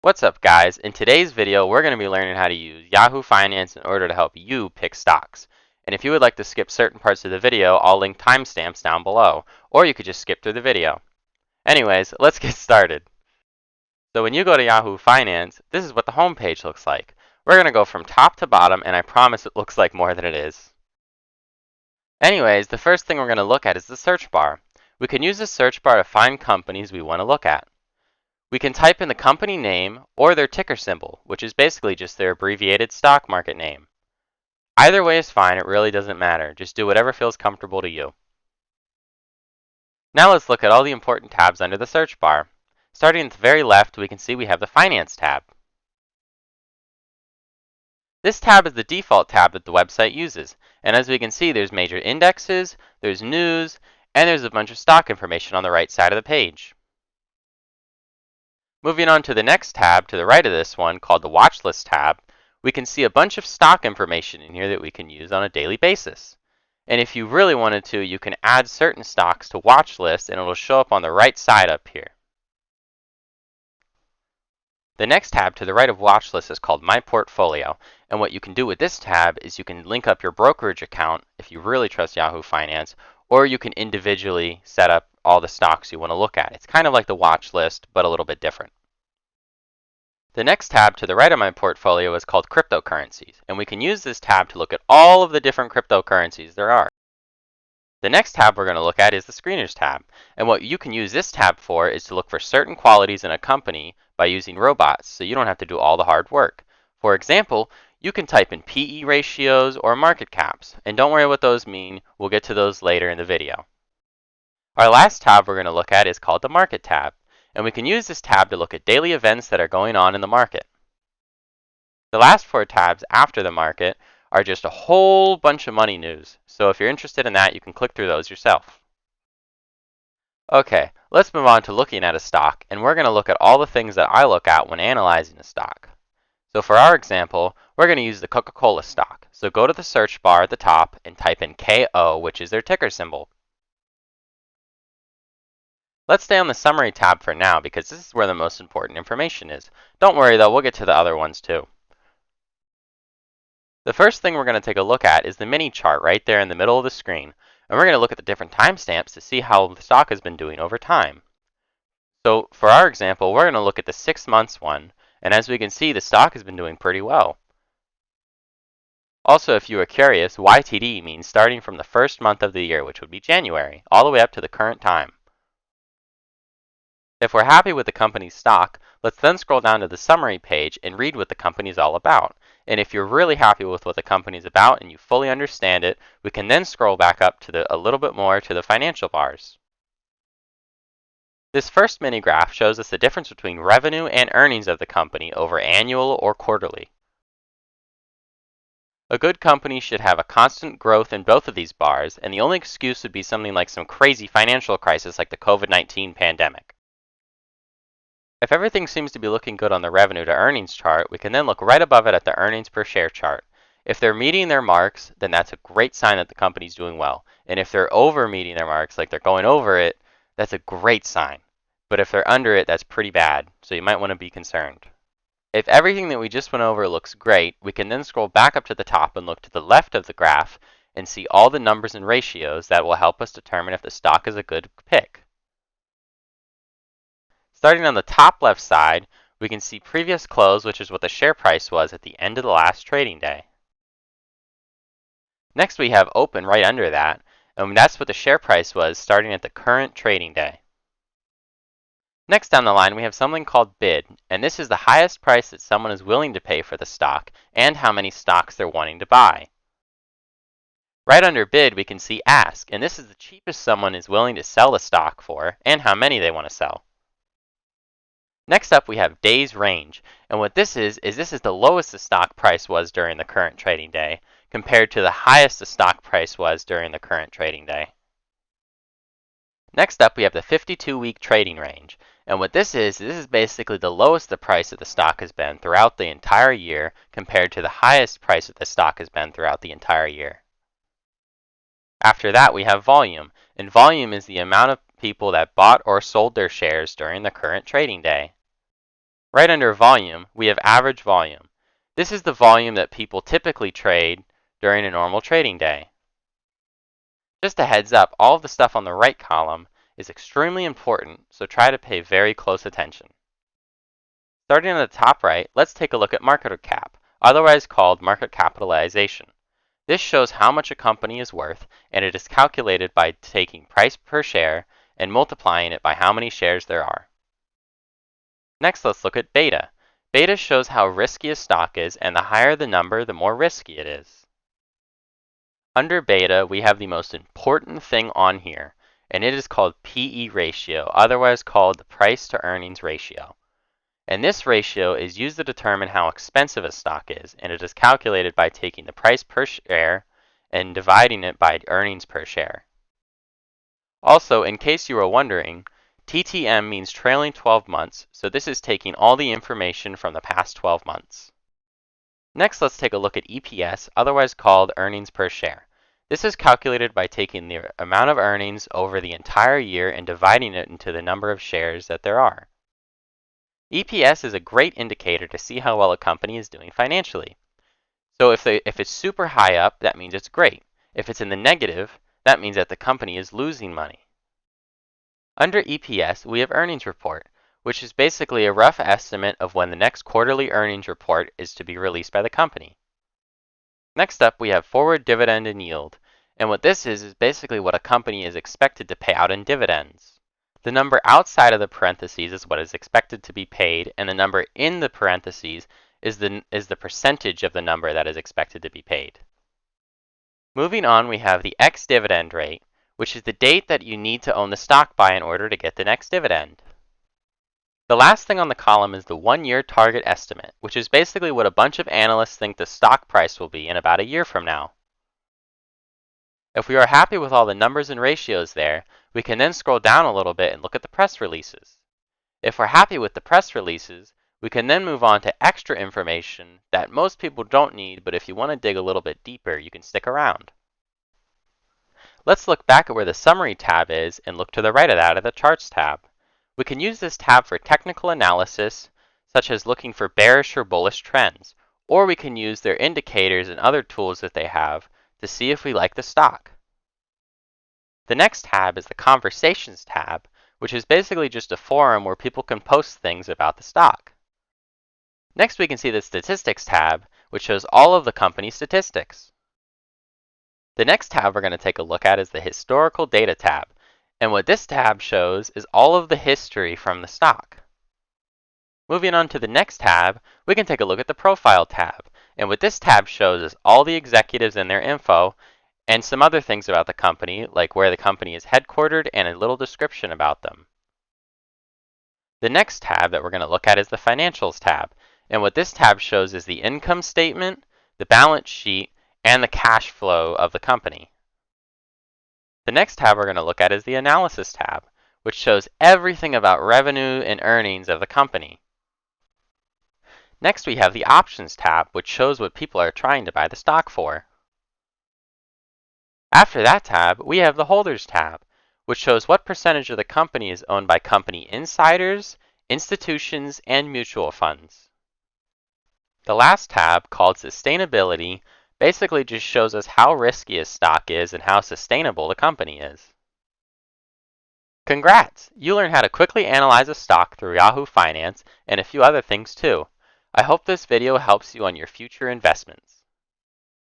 What's up, guys? In today's video, we're going to be learning how to use Yahoo Finance in order to help you pick stocks. And if you would like to skip certain parts of the video, I'll link timestamps down below, or you could just skip through the video. Anyways, let's get started. So when you go to Yahoo Finance, this is what the home page looks like. We're going to go from top to bottom, and I promise it looks like more than it is. Anyways, the first thing we're going to look at is the search bar. We can use the search bar to find companies we want to look at. We can type in the company name or their ticker symbol, which is basically just their abbreviated stock market name. Either way is fine, it really doesn't matter. Just do whatever feels comfortable to you. Now let's look at all the important tabs under the search bar. Starting at the very left, we can see we have the Finance tab. This tab is the default tab that the website uses, and as we can see, there's major indexes, there's news, and there's a bunch of stock information on the right side of the page. Moving on to the next tab to the right of this one, called the Watch List tab, we can see a bunch of stock information in here that we can use on a daily basis. And if you really wanted to, you can add certain stocks to watch lists and it'll show up on the right side up here. The next tab to the right of Watch List is called My Portfolio, and what you can do with this tab is you can link up your brokerage account if you really trust Yahoo Finance, or you can individually set up all the stocks you want to look at. It's kind of like the watch list, but a little bit different. The next tab to the right of my portfolio is called cryptocurrencies, and we can use this tab to look at all of the different cryptocurrencies there are. The next tab we're going to look at is the Screeners tab, and what you can use this tab for is to look for certain qualities in a company by using robots, so you don't have to do all the hard work. For example, you can type in PE ratios or market caps, and don't worry what those mean, we'll get to those later in the video. Our last tab we're going to look at is called the Market tab, and we can use this tab to look at daily events that are going on in the market. The last four tabs after the market are just a whole bunch of money news, so if you're interested in that, you can click through those yourself. Okay, let's move on to looking at a stock, and we're going to look at all the things that I look at when analyzing a stock. So for our example, we're going to use the Coca-Cola stock. So go to the search bar at the top and type in KO, which is their ticker symbol. Let's stay on the Summary tab for now because this is where the most important information is. Don't worry though, we'll get to the other ones too. The first thing we're going to take a look at is the mini chart right there in the middle of the screen. And we're going to look at the different timestamps to see how the stock has been doing over time. So for our example, we're going to look at the 6 months one. And as we can see, the stock has been doing pretty well. Also, if you are curious, YTD means starting from the first month of the year, which would be January, all the way up to the current time. If we're happy with the company's stock, let's then scroll down to the summary page and read what the company is all about. And if you're really happy with what the company is about and you fully understand it, we can then scroll back up to a little bit more to the financial bars. This first mini graph shows us the difference between revenue and earnings of the company over annual or quarterly. A good company should have a constant growth in both of these bars, and the only excuse would be something like some crazy financial crisis like the COVID-19 pandemic. If everything seems to be looking good on the revenue to earnings chart, we can then look right above it at the earnings per share chart. If they're meeting their marks, then that's a great sign that the company's doing well. And if they're over meeting their marks, like they're going over it, that's a great sign. But if they're under it, that's pretty bad, so you might want to be concerned. If everything that we just went over looks great, we can then scroll back up to the top and look to the left of the graph and see all the numbers and ratios that will help us determine if the stock is a good pick. Starting on the top left side, we can see previous close, which is what the share price was at the end of the last trading day. Next we have open right under that, and that's what the share price was starting at the current trading day. Next down the line we have something called bid, and this is the highest price that someone is willing to pay for the stock and how many stocks they're wanting to buy. Right under bid we can see ask, and this is the cheapest someone is willing to sell the stock for and how many they want to sell. Next up, we have days range, and what this is the lowest the stock price was during the current trading day, compared to the highest the stock price was during the current trading day. Next up, we have the 52-week trading range, and what this is basically the lowest the price of the stock has been throughout the entire year, compared to the highest price that the stock has been throughout the entire year. After that, we have volume, and volume is the amount of people that bought or sold their shares during the current trading day. Right under volume, we have average volume. This is the volume that people typically trade during a normal trading day. Just a heads up, all of the stuff on the right column is extremely important, so try to pay very close attention. Starting on the top right, let's take a look at market cap, otherwise called market capitalization. This shows how much a company is worth, and it is calculated by taking price per share and multiplying it by how many shares there are. Next, let's look at beta. Beta shows how risky a stock is, and the higher the number, the more risky it is. Under beta, we have the most important thing on here, and it is called PE ratio, otherwise called the price to earnings ratio. And this ratio is used to determine how expensive a stock is, and it is calculated by taking the price per share and dividing it by earnings per share. Also, in case you were wondering, TTM means trailing 12 months, so this is taking all the information from the past 12 months. Next, let's take a look at EPS, otherwise called earnings per share. This is calculated by taking the amount of earnings over the entire year and dividing it into the number of shares that there are. EPS is a great indicator to see how well a company is doing financially. So if it's super high up, that means it's great. If it's in the negative, that means that the company is losing money. Under EPS, we have earnings report, which is basically a rough estimate of when the next quarterly earnings report is to be released by the company. Next up, we have forward dividend and yield. And what this is basically what a company is expected to pay out in dividends. The number outside of the parentheses is what is expected to be paid, and the number in the parentheses is the percentage of the number that is expected to be paid. Moving on, we have the ex-dividend rate, which is the date that you need to own the stock by in order to get the next dividend. The last thing on the column is the 1-year target estimate, which is basically what a bunch of analysts think the stock price will be in about a year from now. If we are happy with all the numbers and ratios there, we can then scroll down a little bit and look at the press releases. If we're happy with the press releases, we can then move on to extra information that most people don't need, but if you want to dig a little bit deeper, you can stick around. Let's look back at where the Summary tab is and look to the right of that at the Charts tab. We can use this tab for technical analysis, such as looking for bearish or bullish trends, or we can use their indicators and other tools that they have to see if we like the stock. The next tab is the Conversations tab, which is basically just a forum where people can post things about the stock. Next, we can see the Statistics tab, which shows all of the company's statistics. The next tab we're going to take a look at is the Historical Data tab, and what this tab shows is all of the history from the stock. Moving on to the next tab, we can take a look at the Profile tab, and what this tab shows is all the executives and their info, and some other things about the company, like where the company is headquartered and a little description about them. The next tab that we're going to look at is the Financials tab, and what this tab shows is the income statement, the balance sheet, and the cash flow of the company. The next tab we're going to look at is the Analysis tab, which shows everything about revenue and earnings of the company. Next, we have the Options tab, which shows what people are trying to buy the stock for. After that tab, we have the Holders tab, which shows what percentage of the company is owned by company insiders, institutions, and mutual funds. The last tab, called Sustainability, basically just shows us how risky a stock is and how sustainable the company is. Congrats! You learned how to quickly analyze a stock through Yahoo Finance and a few other things too. I hope this video helps you on your future investments.